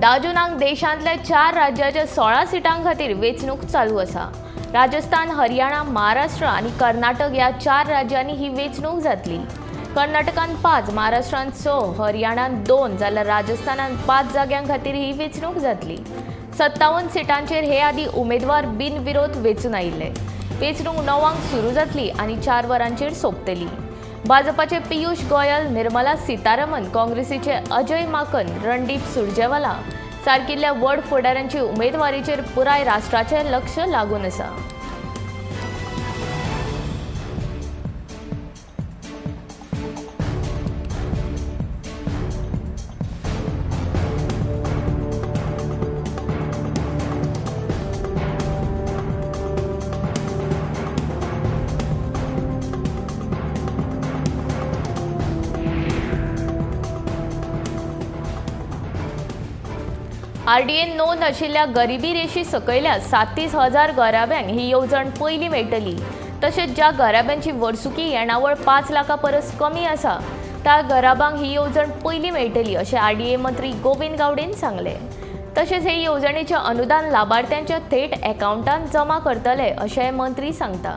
दाजूनांक देशांतल्या 4 राज्याच्या 16 सीटां खातीर वेंचणूक चालू आसा। राजस्थान, हरियाणा, महाराष्ट्र आनी कर्नाटक ह्या 4 राज्यांनी ही वेंचणूक जातली। कर्नाटकान 5, महाराष्ट्रान 6, हरियाणान 2 जाल्यार राजस्थानान 5 जाग्यां खातीर ही वेंचणूक जातली। 57 सीटांचेर हे आदी उमेदवार बिनविरोध वेंचून आयिल्ले। वेंचणूक 9 सुरू जातली आनी 4 वरांचेर सोंपतली। भाजपाचे पियुष गोयल, निर्मला सीतारमण, काँग्रेसीचे अजय माकन, रणदीप सुरजेवाला सारकिल्ल्या व्हड फुडाऱ्यांची उमेदवारीचेर पुराय राष्ट्राचें लक्ष लागून आसा। आरडीएन नोंद आशिल्ल्या गरिबी रेशी सकयल्या 37,000 गराब्यांक ही येवजण पयलीं मेळटली। तशेंच ज्या गराब्यांची वर्सुकी येणावळ 5 लाखां परस कमी आसा त्या गराबांक ही येवजण पयलीं मेळटली अशें आरडीए मंत्री गोविंद गावडेन सांगले। तशेंच हे येवजणेचें अनुदान लाभार्थ्यांच्या थेट अकावंटांत जमा करतले अशें मंत्री सांगता।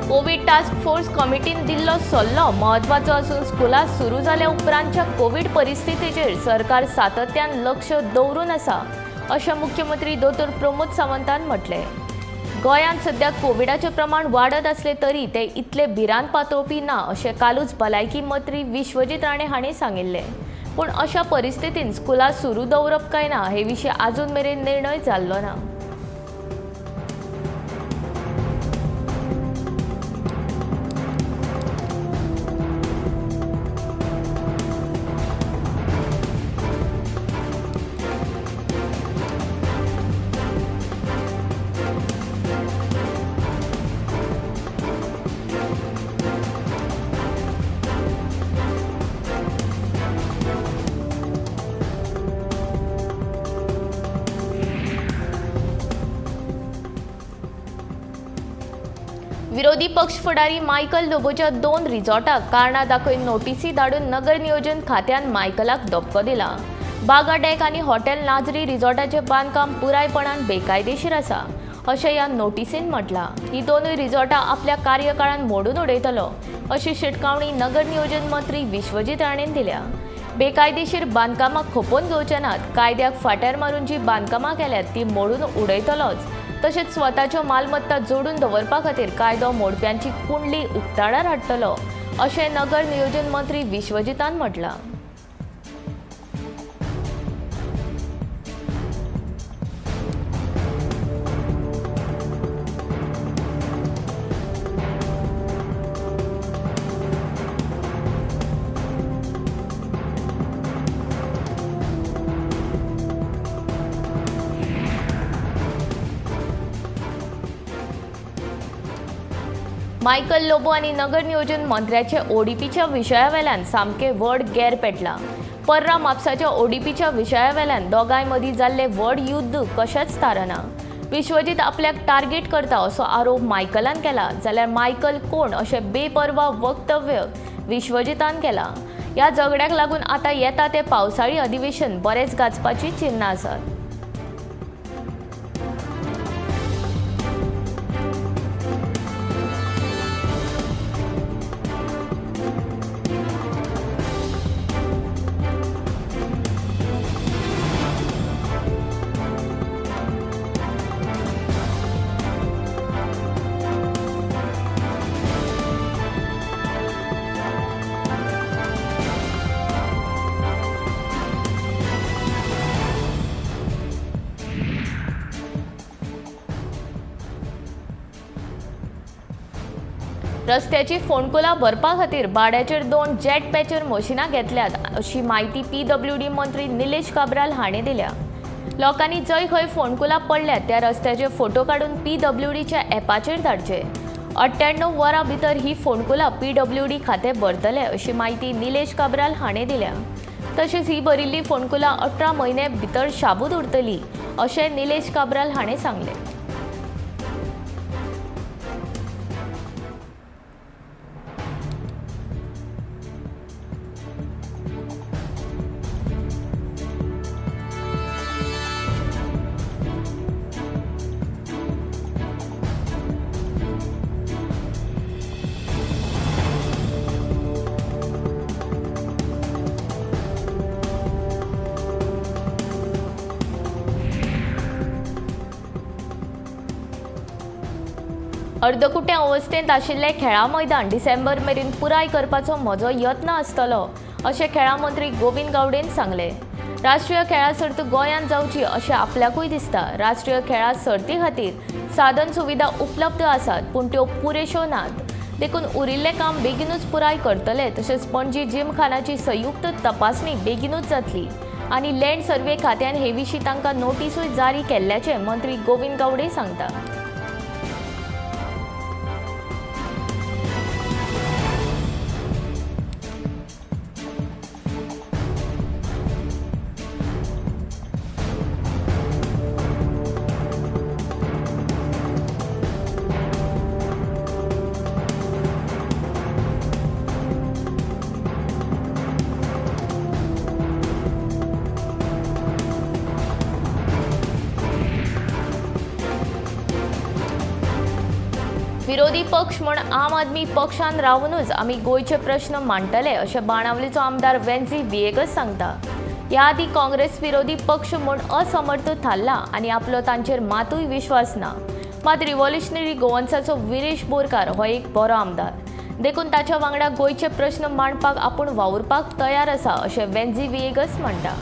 कोविड टास्क फोर्स कमिटीन दिल्लो सल्लो महत्वाचो असून स्कुलां सुरू जाल्या उपरांतच्या कोविड परिस्थितीचेर सरकार सातत्यान लक्ष दवरून आसा अशें मुख्यमंत्री दोतोर प्रमोद सावंतान म्हटलें। गोंयांत सध्या कोविडाचें प्रमाण वाडत आसले तरी ते इतले भिरांत पातळपी ना अशें कालूच भलायकी मंत्री विश्वजीत राणे हांणी सांगिल्लें। पूण अशा परिस्थितीन स्कुलां सुरू दवरप काय ना हे विशीं आजून मेरेन निर्णय जाल्लो ना। विरोधी पक्ष फुडारी मायकल लोबोच्या 2 रिसॉर्टाक कारणां दाखयन नोटीसी धाडून नगर नियोजन खात्यान मायकलाक दपको दिला। बागा डेक आनी हॉटेल नाझरी रिसॉर्टाचें बांदकाम पुरायपणान बेकायदेशीर आसा अशें ह्या नोटीसीन म्हटलां। ही दोनूय रिसॉर्टां आपल्या कार्यकाळान मोडून उडयतलो अशी शिटकावणी नगर नियोजन मंत्री विश्वजीत राणेन दिल्या। बेकायदेशीर बांदकामाक खपोवन घेवचे नात, कायद्याक फाटीर मारून जी बांदकामां केल्यात ती मोडून उडयतलोच। तशेंच स्वताच्यो मालमत्ता जोडून दवरपा खातीर कायदो मोडप्यांची कुंडली उक्ताडार हाडटलो अशें नगर नियोजन मंत्री विश्वजितान म्हटलां। मायकल लोबो आनी नगर नियोजन मंत्र्याचे ओडीपीच्या विशयावेल्यान सामके व्हड गैर पेटला। पर्रा म्हापसाच्या ओडीपीच्या विशयावेल्यान दोगांय मदीं जाल्ले व्हड युद्ध कशेंच तारना। विश्वजीत आपल्याक टार्गेट करता असो आरोप मायकलान केला जाल्यार मायकल कोण अशें बेपर्वा वक्तव्य विश्वजितान केला। ह्या झगड्याक लागून आतां येता ते पावसाळी अधिवेशन बरेच गाजपाची चिन्नां आसात। रस्त्याची फोंडकुलां भरपा खातीर भाड्याचेर 2 जेट पॅचर मशिनां घेतल्यात अशी माहिती PWD मंत्री निलेश काब्राल हाणें दिल्या. लोकांनी जंय खंय फोंडकुलां पडल्यात त्या रस्त्याचे फोटो काडून PWDच्या ॲपाचेर धाडचे. 98 वरां भितर ही फोंडकुलां PWD खातें भरतले अशी माहिती निलेश काब्राल हाणें दिल्या. तशेंच ही भरिल्ली फोंडकुलां 18 म्हयने भितर शाबूत उरतली अशें निलेश काब्राल हाणें सांगलें. अर्दकुटे अवस्थेंत आशिल्ले खेळा मैदान डिसेंबर मेरेन पुराय करपाचो म्हजो यत्न आसतलो अशें खेळा मंत्री गोविंद गावडेन सांगलें. राष्ट्रीय खेळा सर्त गोंयांत जावची अशें आपल्याकूय दिसता. राष्ट्रीय खेळा सर्ती खातीर साधन सुविधा उपलब्ध आसात पूण त्यो पुरेश्यो नात. देखून उरिल्लें काम बेगीनूच पुराय करतले. तशेंच पणजी जिमखानाची संयुक्त तपासणी बेगीनूच जातली आनी लँड सर्वे खात्यान हे विशीं तांकां नोटीसूय जारी केल्ल्याचें मंत्री गोविंद गावडे सांगता. विरोधी पक्ष म्हण आम आदमी पक्षान रावूनच आमी गोंयचे प्रश्न मांडटले अशें बाणावलेचो आमदार वेन्झी विएगस सांगता. ह्या आदी काँग्रेस विरोधी पक्ष म्हूण असमर्थ थारला आनी आपलो तांचेर मातूय विश्वास ना. मात रिव्हॉल्युशनरी गोवन्साचो विरेश बोरकार हो एक बरो आमदार. देखून ताच्या वांगडा गोंयचे प्रश्न मांडपाक आपूण वावुरपाक तयार आसा अशें वेन्झी विएगस म्हणटा.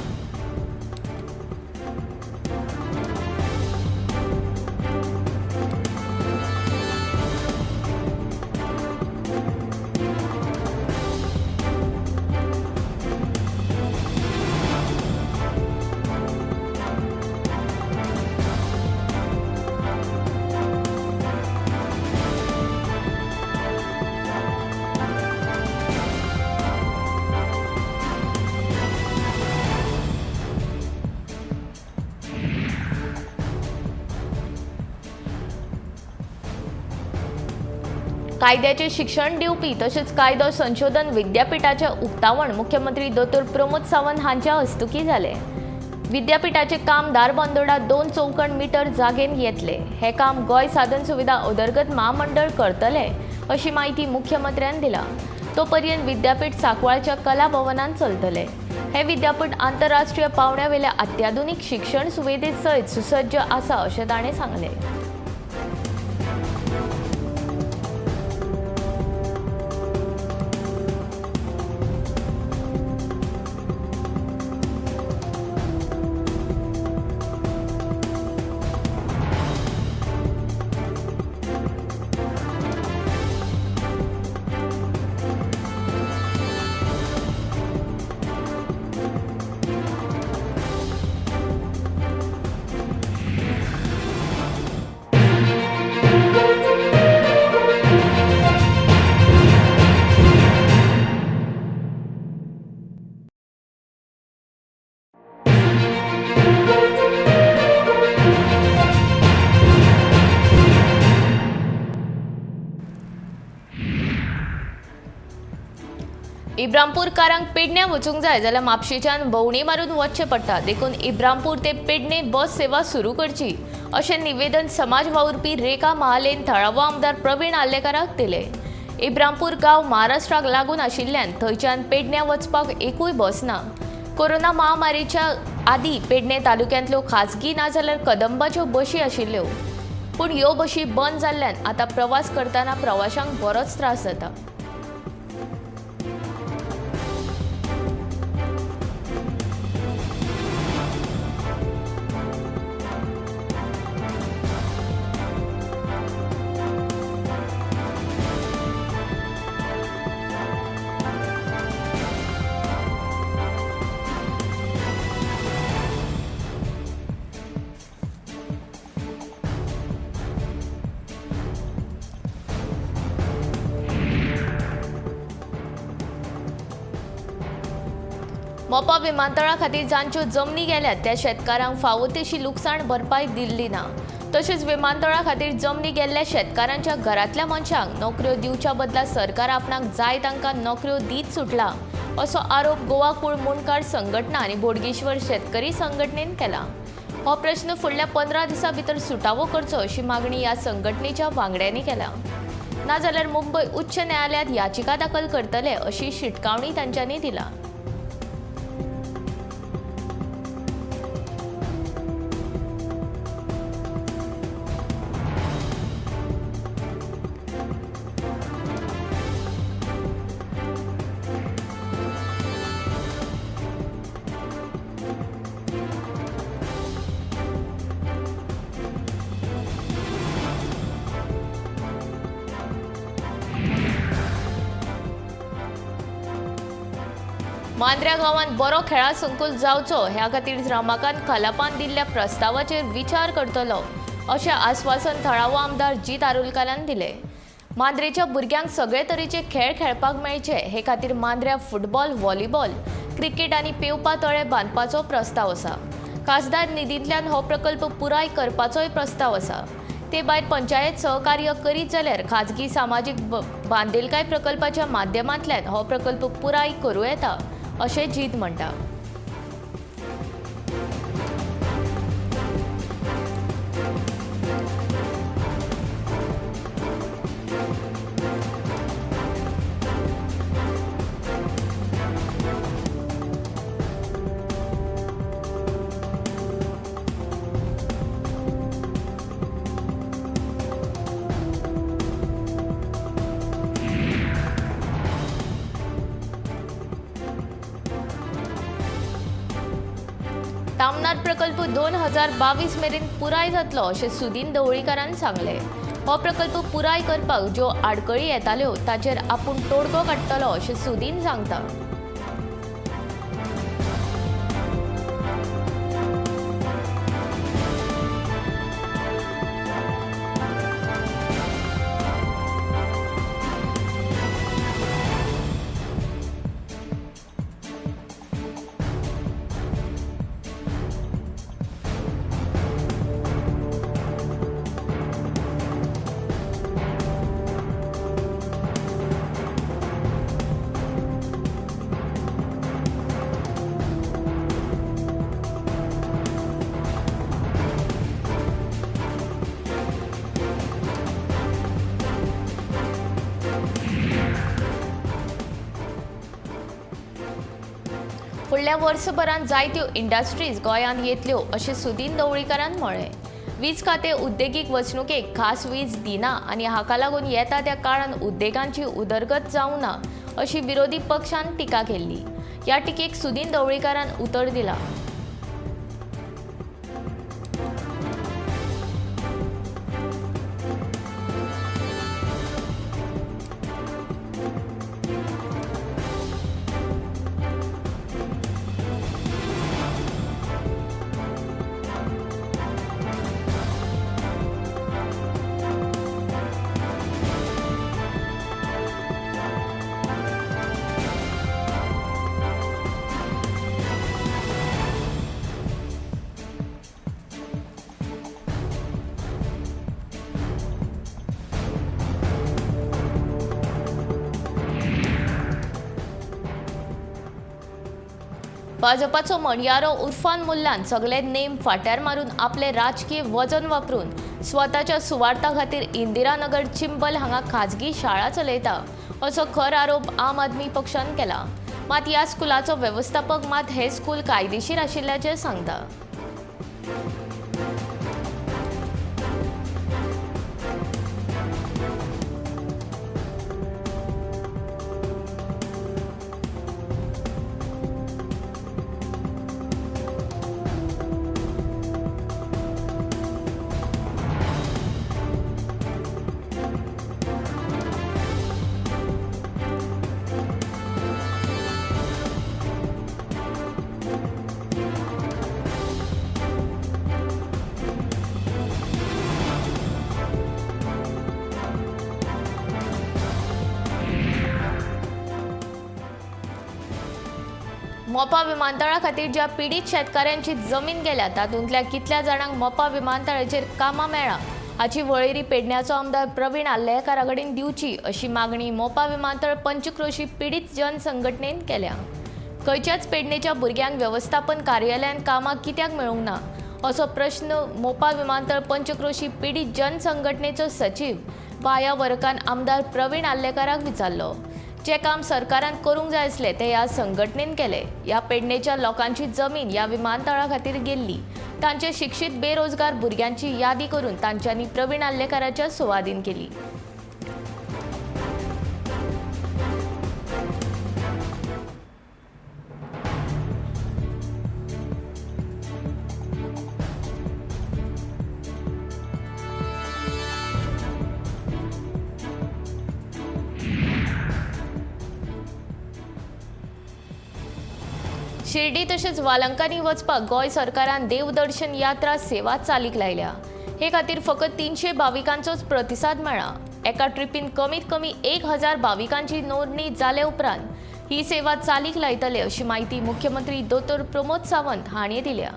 कायद्याचे शिक्षण दिवपी तसेच कायदो संशोधन विद्यापीठाचे उक्तावण मुख्यमंत्री दोतोर प्रमोद सावंत हांच्या हस्तुकी जाले. विद्यापीठाचे काम दारबांदोडा 2 चौकण मीटर जागेन येतले. हे काम गोंय साधन सुविधा उदरगत महामंडळ करतले अशी माहिती मुख्यमंत्र्यान दिला. तो पर्यंत विद्यापीठ सांकवाळच्या कला भवनांत चलतले. हे विद्यापीठ आंतरराष्ट्रीय पावंड्यावेल्या अत्याधुनिक शिक्षण सुविधे सयत सुसज्ज आसा अशें ताणें सांगलें. इब्रामपूरकारांक पेडण्यां वचूंक जाय जाल्यार म्हापशेच्यान भोंवडी मारून वचचें पडटा. देखून इब्रामपूर ते पेडणे बस सेवा सुरू करची अशें निवेदन समाज वावुरपी रेखा महालेन थळावो आमदार प्रवीण आल्लेकाराक दिलें. इब्रामपूर गांव महाराष्ट्राक लागून आशिल्ल्यान थंयच्यान पेडण्यां वचपाक एकूय बस ना. कोरोना महामारीच्या आदीं पेडणे तालुक्यांतल्यो खाजगी ना जाल्यार कदंबाच्यो बशी आशिल्ल्यो. पूण ह्यो बशी बंद जाल्ल्यान आतां प्रवास करतना प्रवाशांक बरोच त्रास जाता. मोपा विमानतळा खातीर जांच्यो जमनी गेल्यात त्या शेतकारांक फावो तशी लुकसाण भरपाय दिल्ली ना. तशेंच विमानतळा खातीर जमनी गेल्ल्या शेतकारांच्या घरांतल्या मनशांक नोकऱ्यो दिवच्या बदला सरकार आपणाक जाय तांकां नोकऱ्यो दीत सुटला असो आरोप गोवा कुळ मुणकार संघटना आनी बोडगेश्वर शेतकरी संघटनेन केला. हो प्रश्न फुडल्या 15 दिसां भितर सुटावो करचो अशी मागणी ह्या संघटनेच्या वांगड्यांनी केला. नाजाल्यार मुंबय उच्च न्यायालयात याचिका दाखल करतले अशी शिटकावणी तांच्यांनी दिला. मांद्र्या गांवांत बरो खेळा संकुल जावचो ह्या खातीर रमाकांत खलापान दिल्ल्या प्रस्तावाचेर विचार करतलो अशें आस्वासन थळावो आमदार जीत आरुलकारान दिलें. मांद्रेच्या भुरग्यांक सगळे तरेचे खेळ खेळपाक मेळचे हे खातीर मांद्र्या फुटबॉल, व्हॉलीबॉल, क्रिकेट आनी पेंवपा तळे बांदपाचो प्रस्ताव आसा. खासदार निधींतल्यान हो प्रकल्प पुराय करपाचोय प्रस्ताव आसा. ते भायर पंचायत सहकार्य करीत जाल्यार खाजगी सामाजीक बांदिलकाय प्रकल्पाच्या माध्यमांतल्यान हो प्रकल्प पुराय करूं येता अशें जीत म्हणटा. तामनार प्रकल्प 2022 मेरेन पुराय जातलो अशें सुदीन ढवळीकारान सांगले. हो प्रकल्प पुराय करपाक ज्यो आडखळी येताल्यो ताचेर आपूण तोडगो काडटलो अशें सुदीन सांगता. फुडल्या वर्सभरांत जायत्यो इंडस्ट्रीज गोंयांत येतल्यो अशें सुदीन ढवळीकारान म्हळें. वीज खातें उद्देगीक वचणुकेक खास वीज दिना आनी हाका लागून येता त्या काळांत उद्देगांची उदरगत जावं ना अशी विरोधी पक्षान टिका केल्ली. ह्या टिकेक सुदीन ढवळीकारान उतर दिलां. भाजपाचो मणयारो उर्फान मुल्लान सगळे नेम फाट्यार मारून आपले राजकीय वजन वापरून स्वताच्या सुवार्था खातीर इंदिरानगर चिंबल हांगा खाजगी शाळा चलयता असो खर आरोप आम आदमी पक्षान केला. मात ह्या स्कुलाचो वेवस्थापक मात हे स्कूल कायदेशीर आशिल्ल्याचें सांगता. मोपा विमानतळा खातीर ज्या पीडित शेतकाऱ्यांची जमीन गेल्या तातूंतल्या कितल्या जाणांक मोपा विमानतळाचेर कामां मेळ्ळा हाची वळेरी पेडण्याचो आमदार प्रवीण आल्लेकारा कडेन दिवची अशी मागणी मोपा विमानतळ पंचक्रोशी पीडित जन संघटनेन केल्या. खंयच्याच पेडणेच्या भुरग्यांक व्यवस्थापन कार्यालयान कामां कित्याक मेळूंक ना असो प्रश्न मोपा विमानतळ पंचक्रोशी पीडित जन संघटनेचो सचिव बाया वर्कान आमदार प्रवीण आल्लेकाराक विचारलो. जे काम सरकारान करूंक जाय आसले ते ह्या संघटनेन केले. ह्या पेडणेच्या लोकांची जमीन ह्या विमानतळा खातीर गेल्ली. तांचे शिक्षीत बेरोजगार भुरग्यांची यादी करून तांच्यांनी प्रवीण आल्लेकाराच्या सुवादीन केली. शिर्डी तशेंच वालंकांनी वचपाक गोंय सरकारान देवदर्शन यात्रा सेवा चालीक लायल्या. हे खातीर फकत 300 भाविकांचोच प्रतिसाद मेळ्ळा. एका ट्रिपीन कमीत कमी 1000 भाविकांची नोंदणी जाले उपरांत ही सेवा चालीक लायतले अशी माहिती मुख्यमंत्री दोतोर प्रमोद सावंत हांणी दिल्या.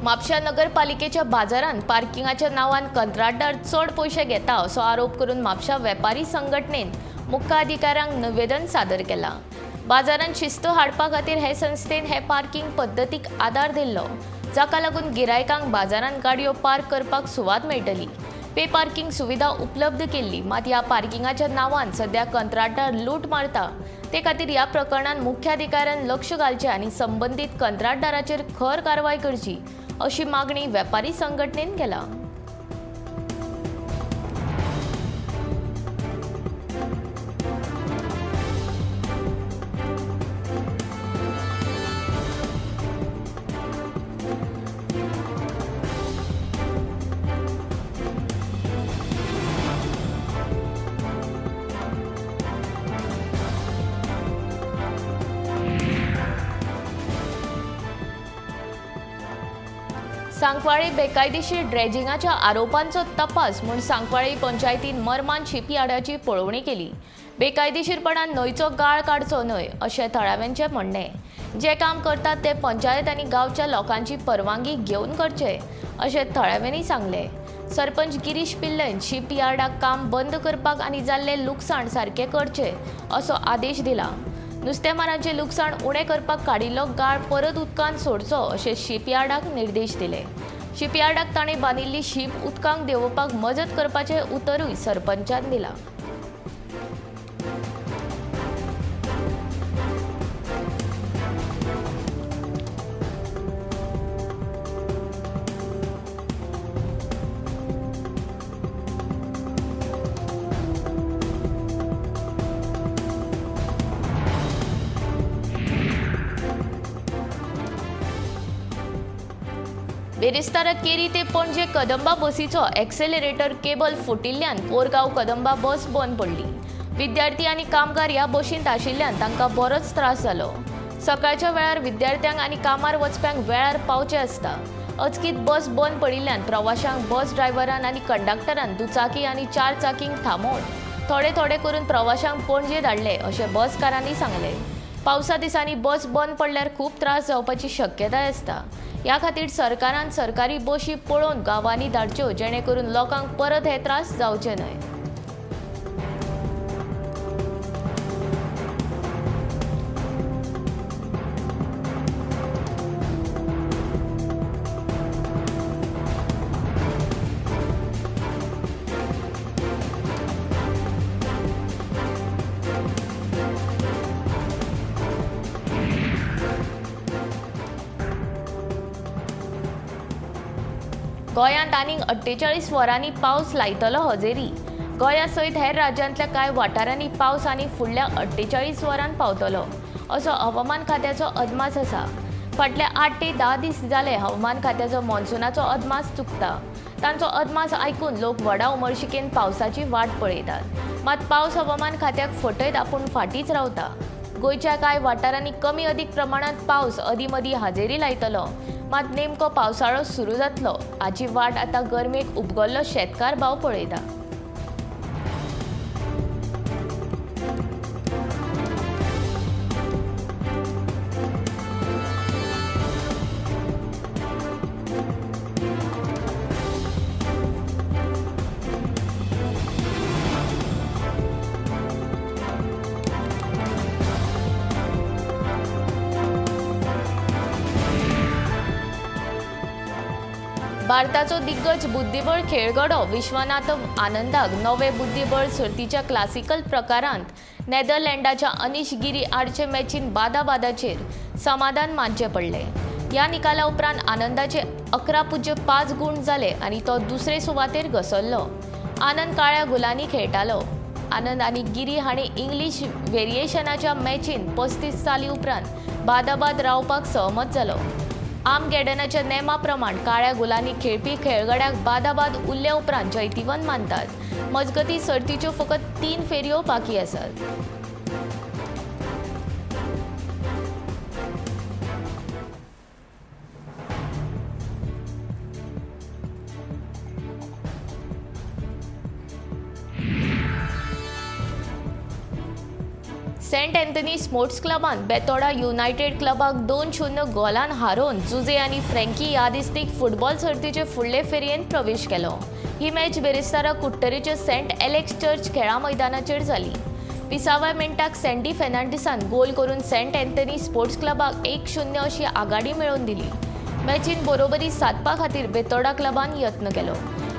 म्हापशा नगरपालिकेच्या बाजारांत पार्किंगाच्या नांवान कंत्राटदार चड पयशे घेता असो आरोप करून म्हापशा वेपारी संघटनेन मुख्याधिकाऱ्यांक निवेदन सादर केलां. बाजारांत शिस्त हाडपा खातीर हे संस्थेन हे पार्किंग पद्दतीक आदार दिल्लो, जाका लागून गिरायकांक बाजारांत गाडयो पार्क करपाक सुवात मेळटली. पे पार्किंग सुविधा उपलब्ध केल्ली, मात ह्या पार्किंगाच्या नांवान सध्या कंत्राटदार लूट मारता. ते खातीर ह्या प्रकरणात मुख्याधिकाऱ्यान लक्ष घालचें आनी संबंदीत कंत्राटदाराचेर खर कारवाय करची अशी मागणी वेपारी संघटनेन केला. सांकवाळे बेकायदेशीर ड्रेजिंगाच्या आरोपांचो तपास म्हूण सांकवाळे पंचायतीन मरमान शिपयार्डाची पळोवणी केली. बेकायदेशीरपणान न्हंयचो गाळ काडचो न्हय अशें थळाव्यांचें म्हणणें. जे काम करतात ते पंचायत आनी गांवच्या लोकांची परवानगी घेवन करचे अशें थळाव्यांनी सांगलें. सरपंच गिरीश पिल्लेन शिपयार्डाक काम बंद करपाक आनी जाल्लें लुकसाण सारकें करचें असो आदेश दिला. नुस्तेमारांचें लुकसाण उणें करपाक काडिल्लो गाळ परत उदकांत सोडचो अशें शिपयार्डाक निर्देश दिले. शिपयार्डाक ताणें बांदिल्ली शीप उदकांत देंवोवपाक मजत करपाचें उतरूय सरपंचान दिलां. बेरेस्तारा केरी ते पणजे कदंबा बसीचो एक्सेलरेटर केबल फुटिल्ल्यान कोरगांव कदंबा बस बंद पडली. विद्यार्थी आनी कामगार ह्या बशींत आशिल्ल्यान तांकां बरोच त्रास जालो. सकाळच्या वेळार विद्यार्थ्यांक आनी कामार वचप्यांक वेळार पावचें आसता. अचकीत बस बंद पडिल्ल्यान प्रवाशांक बस ड्रायव्हरान आनी कंडक्टरान दुचाकी आनी 4 चाकींक थांबोवन थोडे करून प्रवाशांक पणजे धाडले अशें बसकारांनी सांगलें. पावसा दिसांनी बस बंद पडल्यार खूब त्रास जावपाची शक्यताय आसता. ह्या खातीर सरकारान सरकारी बशी पळोवन गांवांनी धाडच्यो जेणे करून लोकांक परत हे त्रास जावचे न्हय. गोंयांत आनीक 48 वरांनी पावस लायतलो हजेरी. गोंया सयत हेर राज्यांतल्या कांय वाठारांनी पावस आनी फुडल्या 48 वरांत पावतलो असो हवामान खात्याचो अदमास आसा. फाटले 8 ते 10 दीस जाले हवामान खात्याचो मॉन्सूनाचो अदमास चुकता. तांचो अदमास आयकून लोक व्हडा उमळशिकेन पावसाची वाट पळयतात. मात पावस हवामान खात्याक फटयत आपूण फाटींच रावता. गोंयच्या कांय वाठारांनी कमी अदीक प्रमाणांत पावस अदीमदीं हाजेरी लायतलो. मात नेमको पावसाळो सुरू जातलो हाची वाट आतां गरमेक उपगल्लो शेतकार भाव पळयता. भारताचो दिग्गज बुद्धीबळ खेळगडो विश्वनाथ आनंदाक नवे बुद्धीबळ सर्तीच्या क्लासिकल प्रकारांत नेदरलँडाच्या अनीश गिरी आडचे मॅचीन बादाबादाचेर समाधान मानचें पडलें. ह्या निकाला उपरांत आनंदाचे 11.5 गूण जाले आनी तो दुसरे सुवातेर घसरलो. आनंद काळ्या गुलांनी खेळटालो. आनंद आनी गिरी हांणी इंग्लीश व्हेरिएशनाच्या मॅचीन 35 साली उपरांत बादाबाद रावपाक सहमत जालो. आर्मगेडनाच्या नेमा प्रमाण काळ्या गुलांनी खेळपी खेळगड्याक बादाबाद उरले उपरांत जैतिवंत मानतात. मजगतीं सर्तीच्यो फकत 3 फेरयो बाकी आसात. सेंट अँथनी स्पोर्ट्स क्लबान बेतोडा युनायटेड क्लबाक 2-0 गोलान हारोवन जुजे आनी फ्रँकी ह्या दिसतीक फुटबॉल सर्तीचे फुडले फेरयेंत प्रवेश केलो. ही मॅच बेरेस्तारा कुट्टरीच्या सेंट एलेक्स चर्च खेळा मैदानाचेर जाली. 20व्या मिनटाक सँडी फेर्नांडीसान गोल करून सेंट अँथनी स्पोर्ट्स क्लबाक 1-0 अशी आघाडी मेळोवन दिली. मॅचीन बरोबरी सादपा खातीर बेतोडा क्लबान यत्न केलो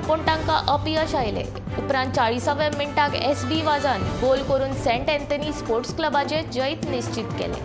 पूण तांकां अपयश आयलें. उपरांत 40व्या मिनटाक एसबी वाजान गोल करून सेंट अँथनी स्पोर्ट्स क्लबाचें जैत निश्चित केलें.